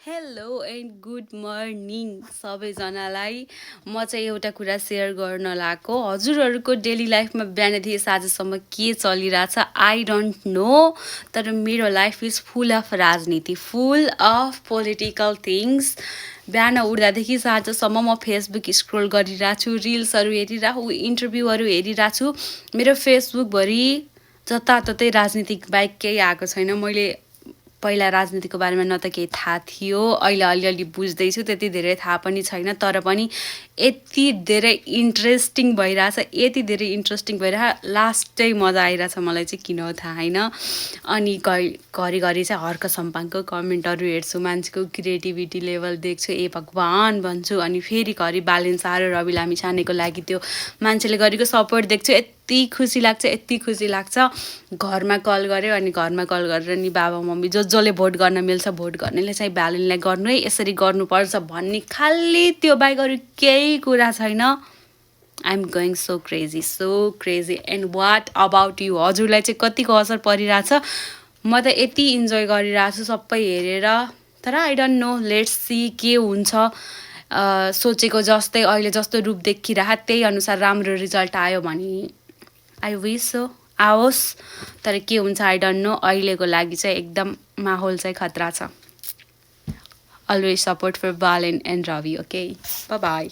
Hello and good morning सबैजनालाई। म चाहिँ एउटा कुरा सेयर गर्न लागेको। हजुरहरूको डेली लाइफमा बिहानदेखि साँझसम्म के चलिरहेछ आई डोन्ट नो, तर मेरो लाइफ इज फुल अफ राजनीति, फुल अफ पोलिटिकल थिङ्स। बिहान उठ्दादेखि साँझसम्म म फेसबुक स्क्रोल गरिरहेको छु, रिल्सहरू हेरिरहेको, इन्टरभ्यूहरू हेरिरहेको छु। मेरो फेसबुकभरि जताततै राजनीतिक बाहेक केही आएको छैन। मैले पहिला राजनीतिको बारेमा न त केही थाहा थियो, अहिले अलिअलि बुझ्दैछु, त्यति धेरै थाहा पनि छैन, तर पनि यति धेरै इन्ट्रेस्टिङ भइरहेछ, यति धेरै इन्ट्रेस्टिङ भइरहेछ, लास्टै मजा आइरहेछ मलाई चाहिँ, किन हो थाहा होइन। अनि घरिघरि चाहिँ हर्क सम्पाङको कमेन्टहरू हेर्छु, मान्छेको क्रिएटिभिटी लेभल देख्छु, ए भगवान् भन्छु। अनि फेरि घरि बालेन शाह र रवि लामिछानेको लागि त्यो मान्छेले गरेको सपोर्ट देख्छु, यति खुसी लाग्छ, यति खुसी लाग्छ। घरमा कल गऱ्यो, अनि घरमा कल गरेर नि बाबा मम्मी जसले भोट गर्न मिल्छ भोट गर्नेले चाहिँ बालेनलाई गर्नु है, यसरी गर्नुपर्छ भन्ने, खालि त्यो बाहेक अरू केही कुरा छैन। I am going so crazy and what about you? हजुरलाई चाहिँ कतिको असर परिरहेछ? म त यति इन्जोय गरिरहेको छु सबै हेरेर, तर I don't know, let's see के हुन्छ। सोचेको जस्तै अहिले जस्तो रूप देखिरह त्यही अनुसार राम्रो रिजल्ट आयो भने आई विस सो आओस्, तर के हुन्छ आई डोन्ट नो। अहिलेको लागि चाहिँ एकदम माहौल चाहिँ खतरा छ। Always support for Balen and Rabi, okay, bye by.